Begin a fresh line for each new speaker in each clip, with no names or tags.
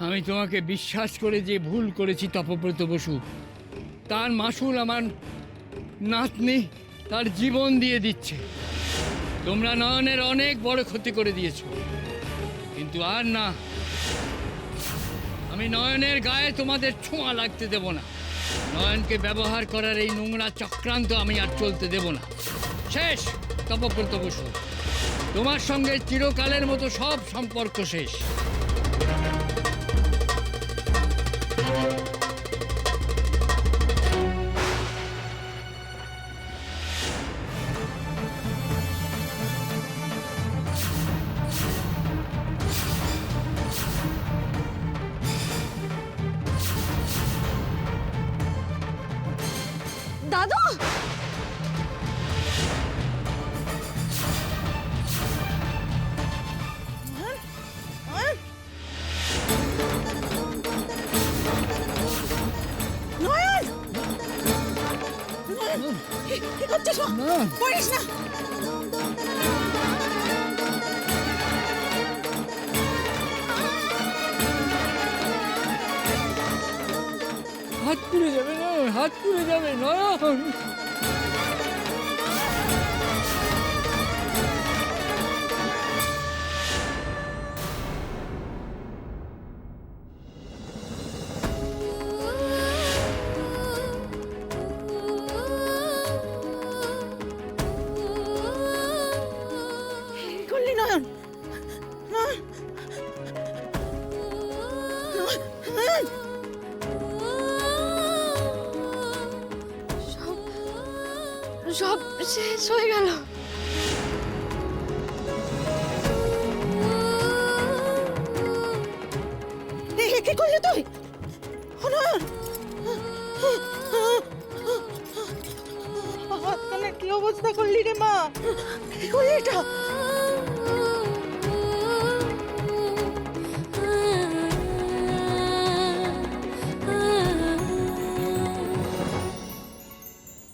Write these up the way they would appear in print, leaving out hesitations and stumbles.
আমি তোমাকে বিশ্বাস করে যে ভুল করেছি তপব্রত বসু, তার মাসুল আমার নাতনি তার জীবন দিয়ে দিচ্ছে। তোমরা নয়নের অনেক বড় ক্ষতি করে দিয়েছ, কিন্তু আর না, আমি নয়নের গায়ে তোমাদের ছোঁয়া লাগতে দেব না। নয়নকে ব্যবহার করার এই নোংরা চক্রান্ত আমি আর চলতে দেব না। শেষ তপব্রত বসু, তোমার সঙ্গে চিরকালের মতো সব সম্পর্ক শেষ।
দাদু, নয়ন, কি করছিস? পড়িস না।
হাত পুড়ে যাবে, নয়ন হাত পুড়ে যাবে, নয়ন।
কি করলি নয়ন? নয়ন, নয়ন,
সব শেষ হয়ে গেল।
কি করলি তুই? নয়ন, হাতখানে কি অবস্থা করলি রে মা? কি করলি এটা?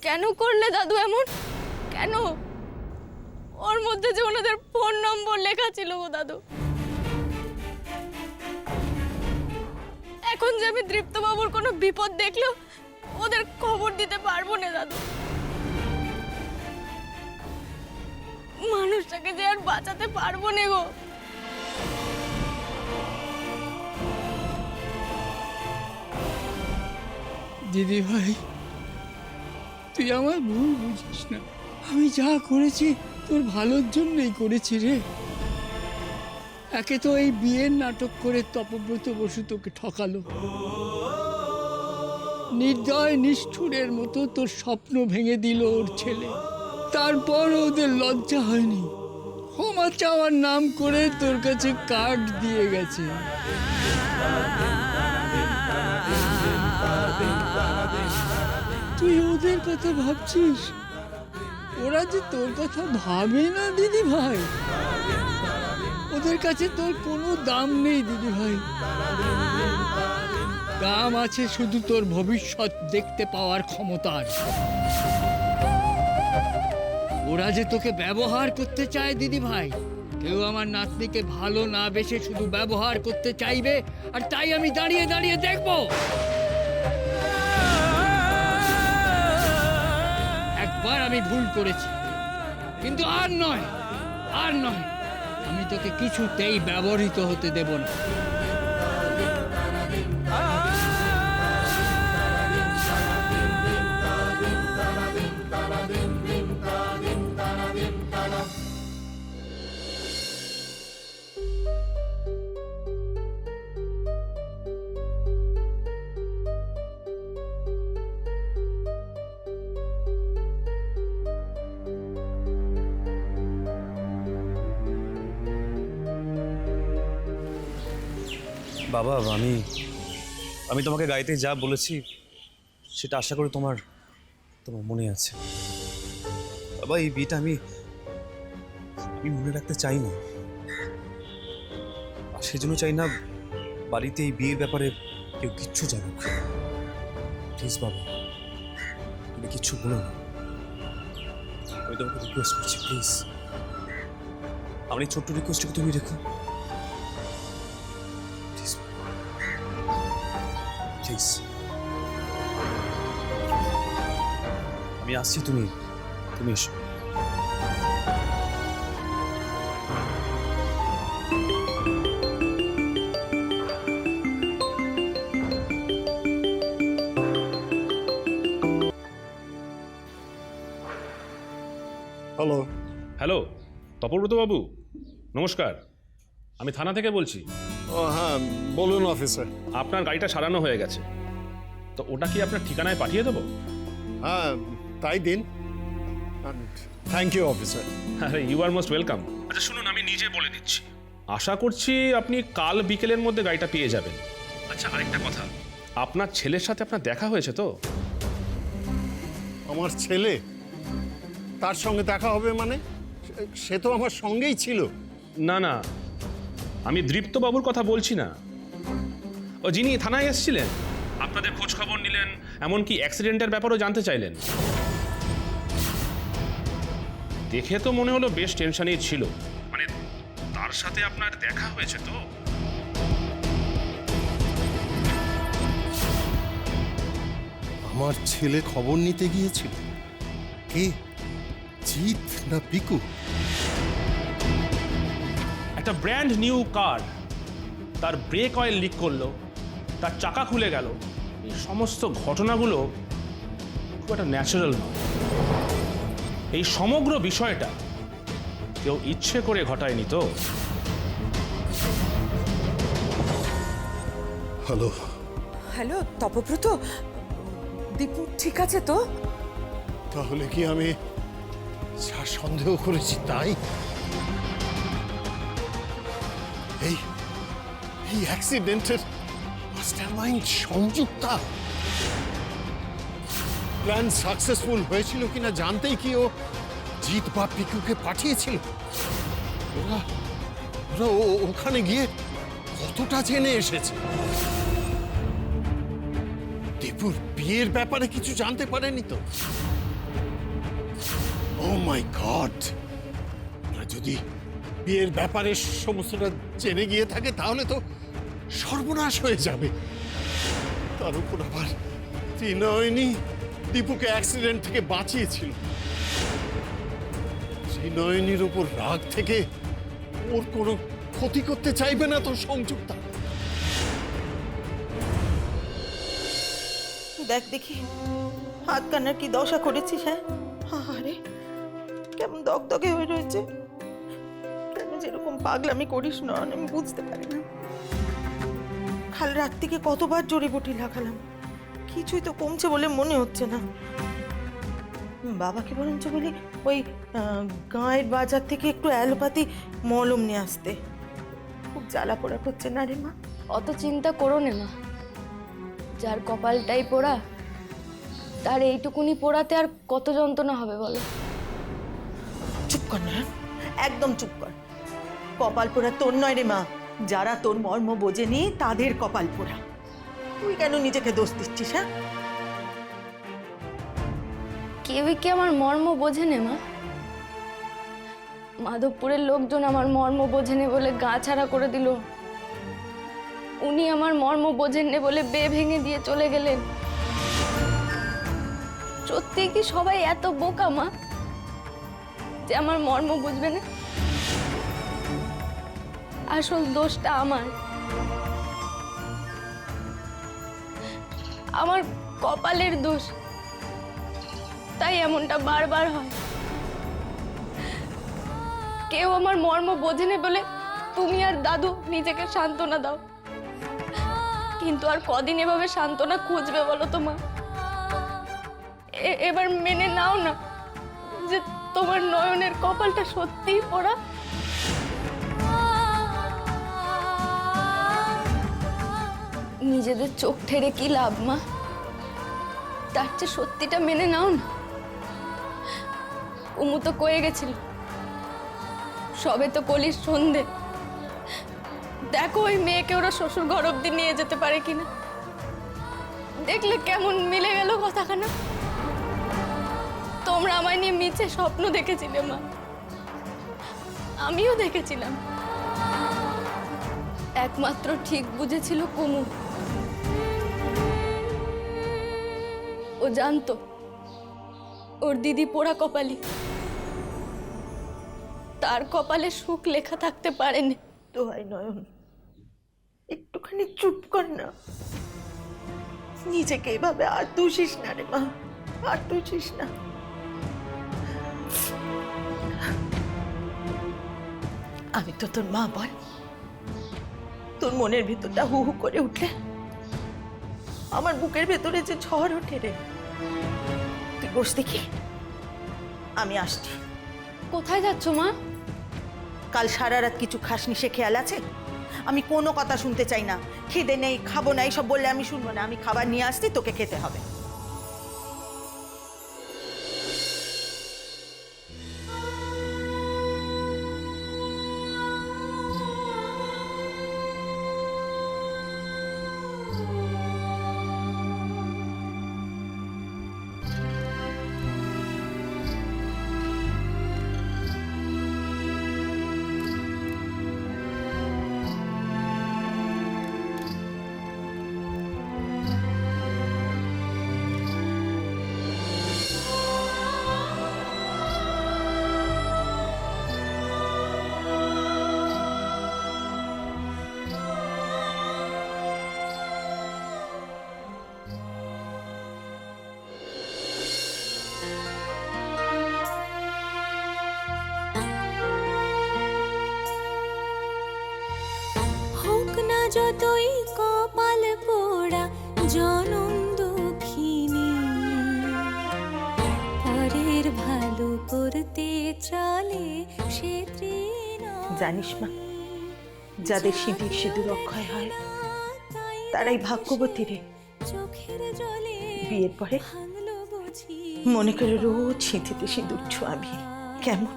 কেন করলে দাদু এমন? কেন? ওর মধ্যে যে ওনাদের ফোন নম্বর লেখা ছিল গো দাদু। এখন যে আমি দৃপ্ত বাবুর কোনো বিপদ দেখলেও ওদের খবর দিতে পারবো না দাদু। মানুষটাকে যে আর বাঁচাতে পারবো না গো।
দিদি ভাই, তুই আমার ভুল বুঝিস না। আমি যা করেছি তোর ভালোর জন্যই করেছি রে। একে তো এই বিয়ের নাটক করে তপব্রত বসু তোকে ঠকালো, নির্দয় নিষ্ঠুরের মতো তোর স্বপ্ন ভেঙে দিল ওর ছেলে। তারপর ওদের লজ্জা হয়নি, ক্ষমা চাওয়ার নাম করে তোর কাছে কার্ড দিয়ে গেছে। তুই ওদের কথা ভাবছিস, ওরা যে তোর কথা ভাবে না দিদি ভাই। ওদের কাছে তোর কোনো দাম নেই দিদি ভাই। দাম আছে শুধু তোর ভবিষ্যৎ দেখতে পাওয়ার ক্ষমতার। ওরা যে তোকে ব্যবহার করতে চায় দিদি ভাই। কেউ আমার নাতনিকে ভালো না বেসে শুধু ব্যবহার করতে চাইবে, আর তাই আমি দাঁড়িয়ে দাঁড়িয়ে দেখবো। একবার আমি ভুল করেছি, কিন্তু আর নয়, আর নয়। আমি তোকে কিছুতেই ব্যবহৃত হতে দেব না।
বাবা, আমি তোমাকে গাইতে যা বলেছি সেটা আশা করি তোমার মনে আছে। বাবা, এই বিয়েটা আমি মনে রাখতে চাই না, আর সেজন্য চাই না বাড়িতে এই বিয়ের ব্যাপারে কেউ কিচ্ছু জানুক। প্লিজ বাবা, তুমি কিচ্ছু বলো না। আমি তোমাকে রিকোয়েস্ট করছি, প্লিজ। আমার এই ছোট্ট রিকোয়েস্টটাকে তুমি রেখো, প্লিজ। প্লিজ। আমি আসছি, তুমি এসো।
হ্যালো।
হ্যালো তপব্রত বাবু, নমস্কার। আমি থানা থেকে বলছি।
ও হ্যাঁ, বলুন অফিসার।
আপনার গাড়িটা সারানো হয়ে গেছে, তো ওটা কি আপনার ঠিকানায় পাঠিয়ে দেবো?
হ্যাঁ, তাই দিন। Thank you officer.
আরে ইউ আর মোস্ট ওয়েলকাম। আচ্ছা শুনুন, আমি নিজে বলে দিচ্ছি, আশা করছি আপনি কাল বিকেলের মধ্যে গাড়িটা পেয়ে যাবেন। আচ্ছা আরেকটা কথা, আপনার ছেলের সাথে আপনার দেখা হয়েছে তো?
আমার ছেলে, তার সঙ্গে দেখা হবে মানে? সে তো আমার সঙ্গেই ছিল।
না না, আমি দৃপ্ত বাবুর কথা বলছি না। ও যিনি থানায় এসেছিলেন, আপনাদের খোঁজ খবর নিলেন, এমনকি অ্যাক্সিডেন্টের ব্যাপারেও জানতে চাইলেন। দেখে তো মনে হলো বেশ টেনশনেই ছিল। মানে তার সাথে আপনার দেখা হয়েছে তো?
আমার ছেলে খবর নিতে গিয়েছিল। কে, জিৎ না পিকু?
একটা ব্র্যান্ড নিউ কার, তার ব্রেক অয়েল লিক করলো, তার চাকা খুলে গেল। এই সমস্ত ঘটনাগুলো খুব একটা ন্যাচারাল নয়। এই সমগ্র বিষয়টা কেউ ইচ্ছে করে ঘটায়নি তো?
হ্যালো।
হ্যালো তপব্রত, দীপু ঠিক আছে তো?
তাহলে কি আমি যা সন্দেহ করেছি তাই? এই অ্যাক্সিডেন্টের মাস্টারমাইন্ড সংযুক্তা। প্ল্যান সাকসেসফুল হয়েছিল কিনা জানতেই কি ও জিৎ বা পিকুকে পাঠিয়েছিল? ওরা ওখানে গিয়ে কতটা জেনে এসেছে? দীপুর বিয়ের ব্যাপারে কিছু জানতে পারেনি তো? ও মাই গড! যদি বিয়ের ব্যাপারে সমস্তটা জেনে গিয়ে থাকে তাহলে তো সর্বনাশ হয়ে যাবে। তার উপর আবার ত্রিনয়নী দীপুকে অ্যাক্সিডেন্ট থেকে বাঁচিয়েছিল। ত্রিনয়নীর উপর রাগ থেকে ওর কোনো ক্ষতি করতে চাইবে না তো সংযুক্তা?
দেখ দেখি হাত কান্নার কি দশা করেছিস। হ্যাঁ, আরে কেমন দগদগে হয়ে রয়েছে। কেন যেরকম পাগলামি করিস না আমি বুঝতে পারি না। কাল রাত থেকে কতবার জড়িবটি লাগালাম, কিছুই তো কমছে বলে মনে হচ্ছে না। বাবাকে বরঞ্চ বলি ওই গাঁয়ের বাজার থেকে একটু অ্যালোপ্যাথি মলম নিয়ে আসতে। খুব জ্বালা পোড়া করছে না রে মা?
অত চিন্তা করো না মা, যার কপালটাই পোড়া তার এইটুকুনি পোড়াতে আর কত যন্ত্রণা হবে বলো?
চুপ কর না, একদম চুপ কর। কপাল পোড়া তোর নয় রে মা, যারা তোর মর্ম বোঝেনি তাদের কপাল পোড়া। তুই কেন নিজেকে দোষ দিচ্ছিস? হ্যাঁ,
কেউই কি আমার মর্ম বোঝে না মা? মাধবপুরের লোকজন আমার মর্ম বোঝেনে বলে গা ছাড়া করে দিল। উনি আমার মর্ম বোঝেননি বলে বে ভেঙে দিয়ে চলে গেলেন। সত্যি কি সবাই এত বোকা মা যে আমার মর্ম বুঝবে না? আসল দোষটা আমার কপালের দোষ, তাই এমনটা বারবার হয়। কেউ আমার মর্ম বোঝেনি বলে তুমি আর দাদু নিজেকে সান্ত্বনা দাও, কিন্তু আর কদিন এভাবে সান্ত্বনা খুঁজবে বলো তো মা? এবার মেনে নাও না যে তোমার নয়নের কপালটা সত্যিই পোড়া। নিজেদের চোখ ঠেরে কি লাভ মা? তার চেয়ে সত্যিটা মেনে নাও না। উমু তো কয়ে গেছিল, সবে তো কলির সন্ধে, দেখো ওই মেয়েকে ওরা শ্বশুর ঘর অব্দি নিয়ে যেতে পারে কিনা। দেখলে কেমন মিলে গেল কথাখানা। তোমরা আমায় নিয়ে মিছে স্বপ্ন দেখেছিলে মা, আমিও দেখেছিলাম। একমাত্র ঠিক বুঝেছিল কুমু। ও জানতো ওর দিদি পোড়া কপালি, তার কপালে সুখ লেখা থাকতে পারেনি।
দোহাই নয়ন, একটুখানি চুপ কর না। নিজেকে এভাবে আর দোষিস না রে মা, আর দোষিস না। আমি তো তোর মা, বল তোর মনের ভিতরটা হু হু করে উঠলে আমার বুকের ভেতরে যে ঝড় ওঠে রে। তুই বস দেখি, আমি আসছি।
কোথায় যাচ্ছ মা?
কাল সারা রাত কিছু খাসনি সে খেয়াল আছে? আমি কোনো কথা শুনতে চাই না। খিদে নেই, খাবো না, এইসব বললে আমি শুনবো না। আমি খাবার নিয়ে আসছি, তোকে খেতে হবে।
যতই কপাল পোড়া জনম দুঃখিনী, পরের ভালো করতে চলে সে
জানিস মা, যাদের সিঁথির সিঁদুর অক্ষয় হয় তারাই ভাগ্যবতী রে।
চোখের জলে
বিয়ের পরে
ভাঙলো বুঝি
মনে করে রোজ সিঁথিতে সিঁদুর ছোঁয়াবি, কেমন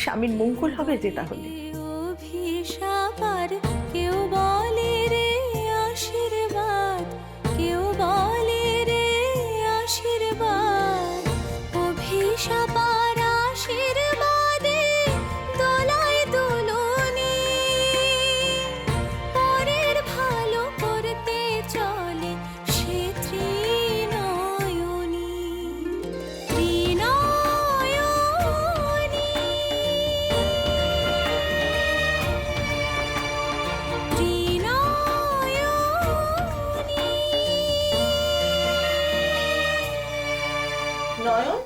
স্বামীর মঙ্গল হবে যে তাহলে।
অভিশাপ আর কেউ বলে রে আশীর্বাদ, কেউ বলে রে আশীর্বাদ। অভিশাপ আর আশীর্বাদে দোলায় দুলুনি, পরের ভালো করতে চলে সে ত্রিনয়নী, ত্রিনয়নী,
নয়ন,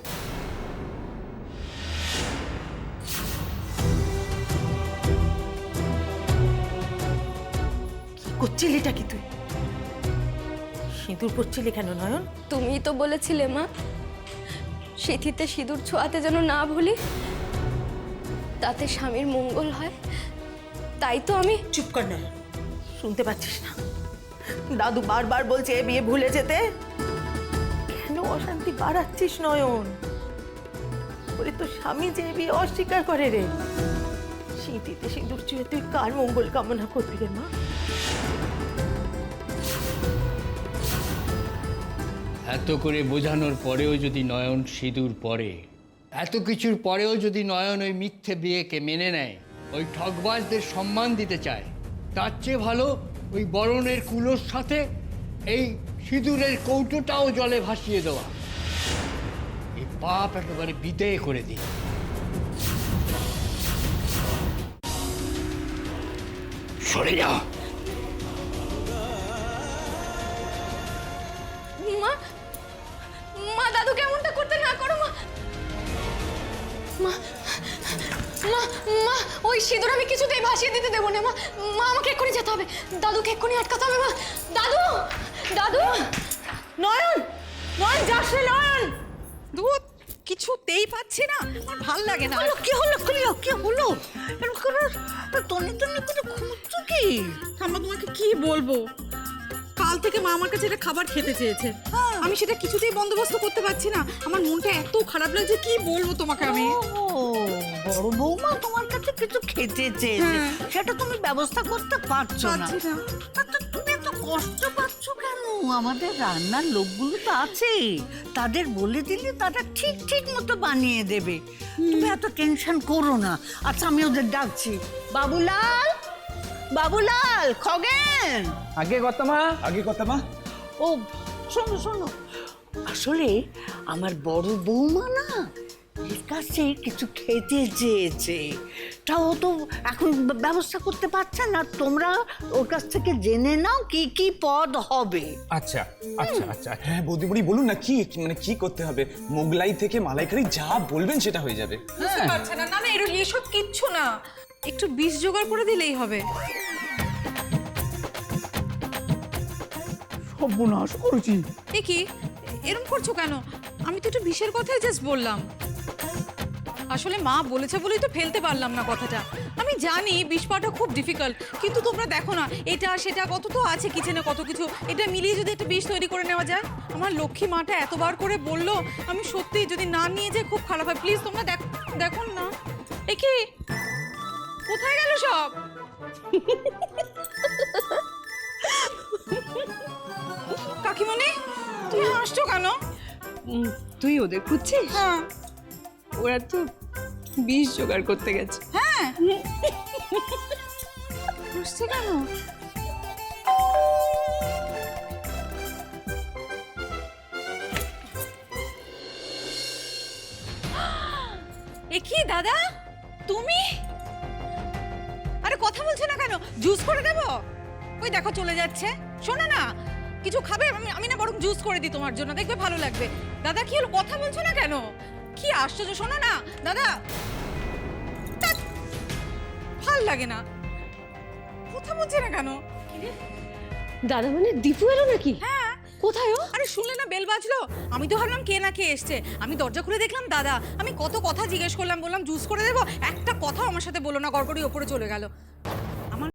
কি করছিলিটা কি তুই? সিঁদুর পরছিলি কেন নয়ন?
তুমিই তো বলেছিলে মা, সিঁথিতে সিঁদুর ছোঁয়াতে যেন না ভুলি, তাতে স্বামীর মঙ্গল হয়। তাই তো আমি।
চুপ কর নয়ন, শুনতে পাচ্ছিস না? দাদু বারবার বলছে এ বিয়ে ভুলে যেতে। কেন অশান্তি বাড়াচ্ছিস নয়ন? ওরে তো স্বামী যে এ বিয়ে অস্বীকার করে রে। সিঁথিতে সিঁদুর ছুঁয়ে তুই কার মঙ্গল কামনা করবি রে মা?
এত করে বোঝানোর পরেও যদি নয়ন সিঁদুর পরে, এত কিছুর পরেও যদি নয়ন ওই মিথ্যে বিয়েকে মেনে নেয়, ওই ঠগবাজদের সম্মান দিতে চায়, তার চেয়ে ভালো ওই বরণের কুলোর সাথে এই সিঁদুরের কৌটোটাও জলে ভাসিয়ে দেওয়া। এই পাপ একেবারে বিদেয় করে দিই। সরে যাও।
মা, মা দাদুকে এমনটা করতে না করো মা। মা, মা, মা, ওই সিঁদুর আমি কিছুতেই ভাসিয়ে দিতে দেবো না মা। মা, আমাকে এক্ষুনি যেতে হবে, দাদুকে এক্ষুনি আটকাতে হবে মা। দাদু, দাদু,
নয়ন, নয়ন যাস রে নয়ন।
দুধ কিছুতেই পাচ্ছি না, আমার ভাল লাগে না।
কি হলো ক্লিও, কি হলো? এরকম করে তনি তনি করে ঘুমোচ্ছ কি?
আমরা তোমাকে কি বলবো, কাল থেকে মা আমার কাছে এটা খাবার খেতে চেয়েছে, আমি সেটা কিছুতেই বন্দোবস্ত করতে পারছি না। আমার মনটা এত খারাপ লাগছে, কি বলবো তোমাকে আমি।
ও বড় বৌমা তোমার কাছে কিছু খেতে চেয়েছে, সেটা তুমি ব্যবস্থা করতে পারছো না।
পারছি না।
তা তো তুমি এত কষ্ট পাচ্ছ কেন? আমাদের রান্নার লোকগুলো তো আছে, তাদের বলে দিলে তারা ঠিক ঠিক মতো বানিয়ে দেবে। তুমি এত টেনশন করো না। আচ্ছা আমি ওদের ডাকছি। বাবুলাল, বাবুলাল, খগেন।
আগে কথা মা।
ও শোনো শোনো, আসলে আমার বড় বৌমা না এর কাছে কিছু খেতে চেয়েছে, তা ও তো এখন ব্যবস্থা করতে পারছে না। তোমরা ওর কাছ থেকে জেনে নাও কি কি পদ হবে।
আচ্ছা আচ্ছা আচ্ছা, হ্যাঁ বৌদিমণি বলুন না কি মানে কি করতে হবে? মোগলাই থেকে মালাইকারি যা বলবেন সেটা হয়ে যাবে।
বুঝতে পারছে না? না না, এসব কিচ্ছু না, একটু বিষ জোগাড় করে দিলেই হবে।
সর্বনাশ করেছি।
এ কি এরকম করছো কেন? আমি তো একটু বিষের কথাই জাস্ট বললাম। আসলে মা বলেছে বলেই তো ফেলতে পারলাম না কথাটা। আমি জানি বিষ পাওয়াটা খুব ডিফিকাল্ট, কিন্তু তোমরা দেখো না এটা সেটা কত তো আছে কিচেনে, কত কিছু, এটা মিলিয়ে যদি একটা বিষ তৈরি করে নেওয়া যায়। আমার লক্ষ্মী মাটা এতবার করে বললো, আমি সত্যি যদি না নিয়ে যাই খুব খারাপ হয়। প্লিজ তোমরা দেখুন না। এ কি কোথায় গেল সব? কাকিমণি তুমি হাসছো কেন?
তুই ওদের খুঁজছিস?
হ্যাঁ
ওরা তো বিষ জোগাড় করতে গেছে।
হ্যাঁ হাসছে কেন? এ কি দাদা তুমি? আরে কথা বলছো না কেন? জুস করে দেবো? ওই দেখো চলে যাচ্ছে। শোনো না, কিছু খাবে? আমি না বরং জুস করে দিই তোমার জন্য, দেখবে ভালো লাগবে। দাদা কি হলো, কথা বলছো না কেন? কি আশ্চর্য। শোনো না দাদা, ভাল লাগে না, কথা বলছে না কেন?
দাদা মানে দীপু এলো নাকি?
হ্যাঁ
কোথায় ও?
আরে শুনলে না বেল বাজলো, আমি তো ভাবলাম কে না কে এসছে। আমি দরজা খুলে দেখলাম দাদা। আমি কত কথা জিজ্ঞেস করলাম, বললাম জুস করে দেবো, একটা কথা আমার সাথে বলো না, গড়গড়ি ওপরে চলে গেল। আমার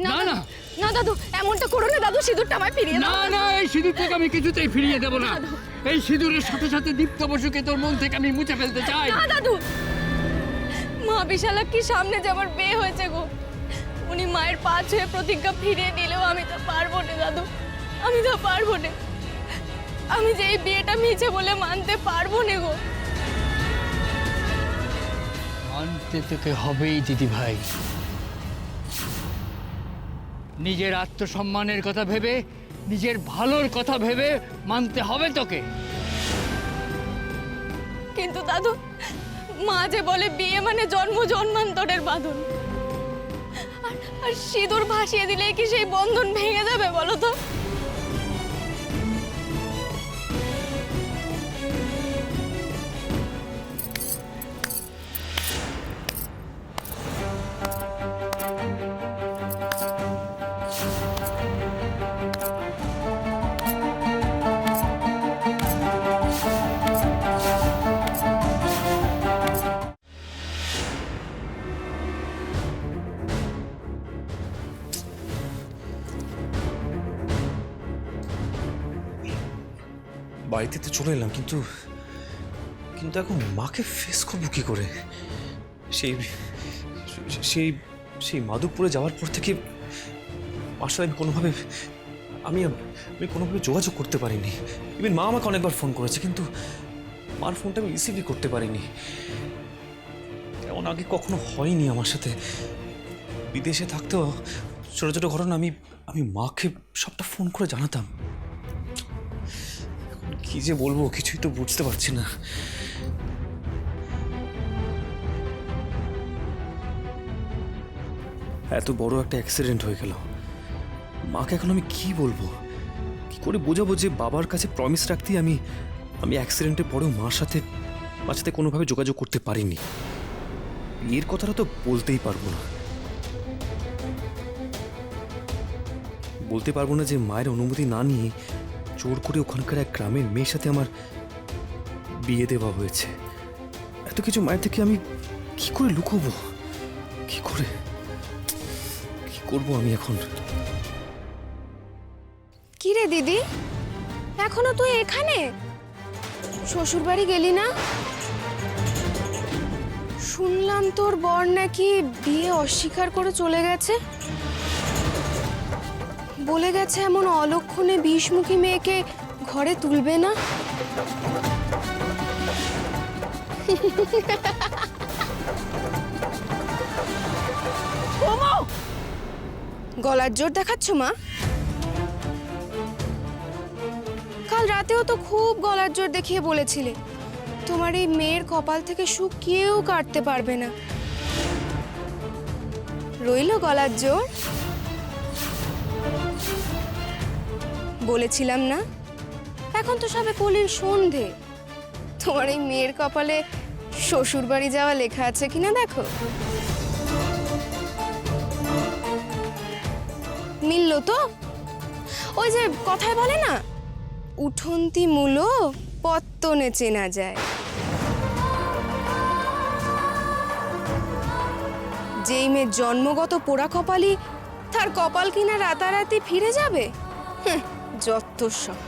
না না
না দাদু, এমনটা করো না দাদু, সিঁদুরটা আমায় ফিরিয়ে দাও।
না না, এই সিঁদুরটাকে আমি কিছুতেই ফিরিয়ে দেব না। এই সিঁদুরের সাথে সাথে দীপ্ত বসুকে তোর মন থেকে আমি মুছে ফেলতে চাই।
না দাদু, মা বিশালাক্ষীর সামনে যে আমার বিয়ে হয়েছে গো, উনি মায়ের পা ছুঁয়ে প্রতিজ্ঞা ফিরিয়ে নিলেও আমি তো পারবো না দাদু, আমি তো পারবো না। আমি যে এই বিয়েটা মিছে বলে মানতে পারবো না গো।
মানতে তোকে হবেই দিদি ভাই। নিজের আত্মসম্মানের কথা ভেবে, নিজের ভালোর কথা ভেবে মানতে হবে তোকে।
কিন্তু দাদু, মা যে বলে বিয়ে মানে জন্ম জন্মান্তরের বাঁধন, আর সিঁদুর ভাসিয়ে দিলে কি সেই বন্ধন ভেঙে যাবে বলো তো?
বাড়িতে তো চলে এলাম, কিন্তু কিন্তু এখন মাকে ফেস করবো কি করে? সেই সেই সেই মাধবপুরে যাওয়ার পর থেকে মার সাথে আমি কোনোভাবে যোগাযোগ করতে পারিনি। ইভেন মা আমাকে অনেকবার ফোন করেছে, কিন্তু মার ফোনটা আমি রিসিভই করতে পারিনি। এমন আগে কখনো হয়নি আমার সাথে। বিদেশে থাকতেও ছোটো ছোটো ঘটনা আমি মাকে সবটা ফোন করে জানাতাম। কি যে বলবো কিছুই তো বুঝতে পারছি না। এত বড় একটা অ্যাক্সিডেন্ট হয়ে গেল, মাকে এখন আমি কি বলবো, কি করে বোঝাবো যে বাবার কাছে প্রমিস রাখতেই আমি অ্যাক্সিডেন্টের পরেও মার সাথে কোনোভাবে যোগাযোগ করতে পারিনি। এর কথাটা তো বলতেই পারবো না। বলতে পারবো না যে মায়ের অনুমতি না নিয়ে জোর করে ওখানকার এক গ্রামের মেয়ের সাথে আমার বিয়ে দেওয়া হয়েছে। এত কিছু মায়ের থেকে আমি কি করে লুকোবো, কি করবো আমি এখন?
কি রে দিদি, এখনো তুই এখানে? শ্বশুর বাড়ি গেলি না? শুনলাম তোর বর নাকি বিয়ে অস্বীকার করে চলে গেছে, বলে গেছে এমন অলক্ষণে বিষমুখী মেয়েকে ঘরে তুলবে না। গলার জোর দেখাচ্ছ মা? কাল রাতেও তো খুব গলার জোর দেখিয়ে বলেছিলে তোমার এই মেয়ের কপাল থেকে সুখ কেউ কাটতে পারবে না। রইল গলার জোর? বলেছিলাম না? এখন তো সবে কলির সন্ধে, তোমার এই মেয়ের কপালে শ্বশুর বাড়ি যাওয়া লেখা আছে কিনা দেখো। মিলল তো? ওই যে কথায় বলে না, উঠন্তি মূলো পত্তনে চেনা যায়। যেই মেয়ে জন্মগত পোড়া কপালি, তার কপাল কিনা রাতারাতি ফিরে যাবে? যত সব।